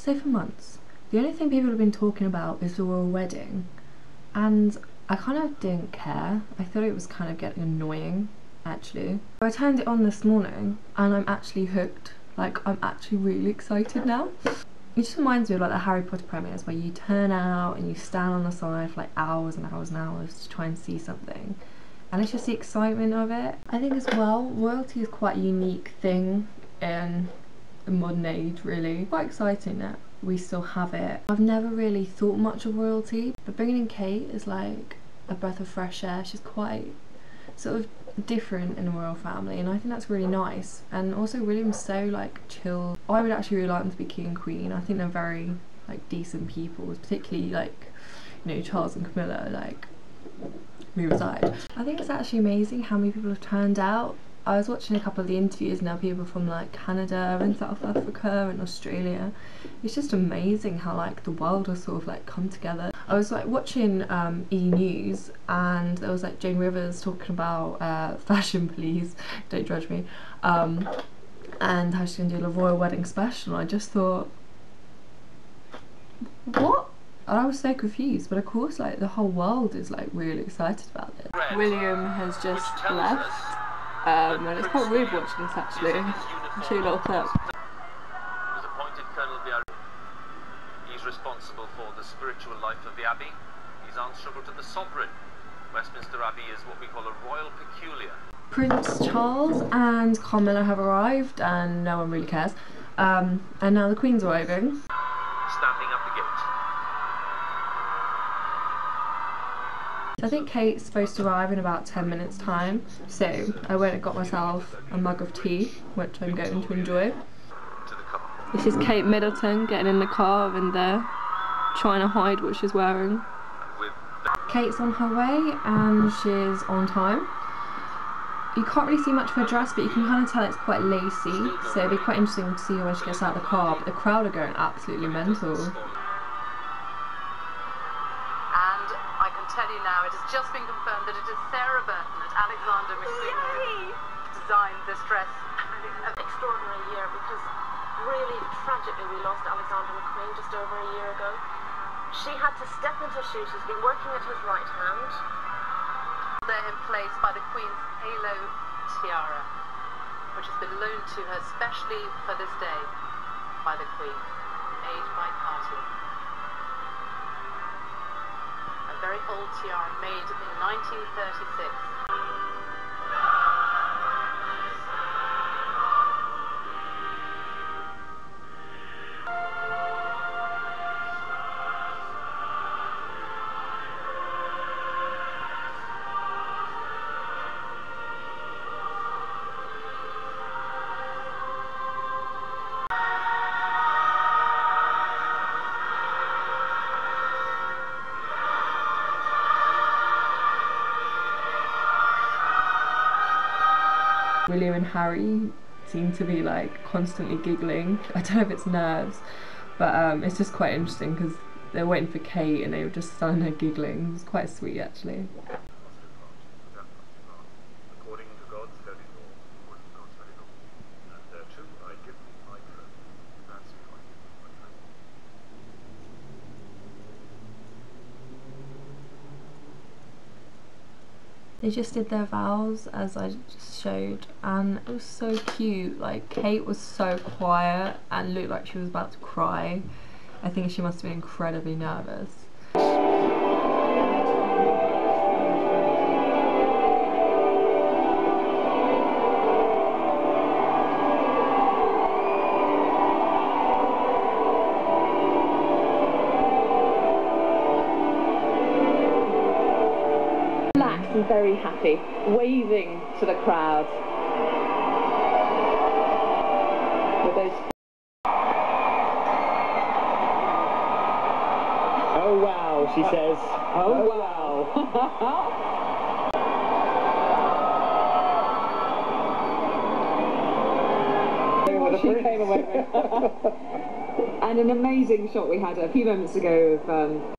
So for months, the only thing people have been talking about is the royal wedding, and I kind of didn't care. I thought it was kind of getting annoying, actually. I turned it on this morning and I'm actually hooked. Like, I'm actually really excited now. It just reminds me of like the Harry Potter premieres where you turn out and you stand on the side for like hours and hours and hours to try and see something. And it's just the excitement of it. I think as well, royalty is quite a unique thing in the modern age, really. Quite exciting that we still have it. I've never really thought much of royalty, but bringing in Kate is like a breath of fresh air. She's quite sort of different in the royal family, and I think that's really nice. And also William's so like chill. I would actually really like them to be king and queen. I think they're very like decent people, particularly like, you know, Charles and Camilla, like, move aside. I think it's actually amazing how many people have turned out. I was watching a couple of the interviews now, people from like Canada and South Africa and Australia. It's just amazing how like the world has sort of like come together. I was like watching E! News, and there was like Jane Rivers talking about fashion police, don't judge me, and how she's going to do a royal wedding special. I just thought, what? And I was so confused, but of course like the whole world is like really excited about this. William has just left. And it's quite weird watching this actually. I'll show you a little clip. Was appointed Colonel of the Abbey. He's responsible for the spiritual life of the Abbey. He's answerable to the Sovereign. Westminster Abbey is what we call a royal peculiar. Prince Charles and Camilla have arrived, and no one really cares. And now the Queen's arriving. Standing up the gate. I think Kate's supposed to arrive in about 10 minutes time, so I went and got myself a mug of tea, which I'm going to enjoy. This is Kate Middleton getting in the car and there, trying to hide what she's wearing. Kate's on her way and she's on time. You can't really see much of her dress, but you can kind of tell it's quite lacy, so it'll be quite interesting to see her when she gets out of the car, but the crowd are going absolutely mental. Tell you now, it has just been confirmed that it is Sarah Burton and Alexander McQueen who designed this dress. An extraordinary year, because really tragically we lost Alexander McQueen just over a year ago. She had to step into his shoes. She's been working at his right hand. They're in place by the Queen's halo tiara, which has been loaned to her specially for this day by the Queen, made by Carty. Very old tiara made in 1936. William and Harry seem to be like constantly giggling. I don't know if it's nerves, but it's just quite interesting because they're waiting for Kate and they were just standing there giggling. It was quite sweet actually. According to God's holy law, according to God's holy law, and thereto I give thee my troth. That's why I give thee my troth. They just did their vows, as I just showed, and it was so cute. Like, Kate was so quiet and looked like she was about to cry. I think she must have been incredibly nervous. And very happy, waving to the crowd with those. Oh wow, she says. Oh wow. What she came away with. And an amazing shot we had a few moments ago of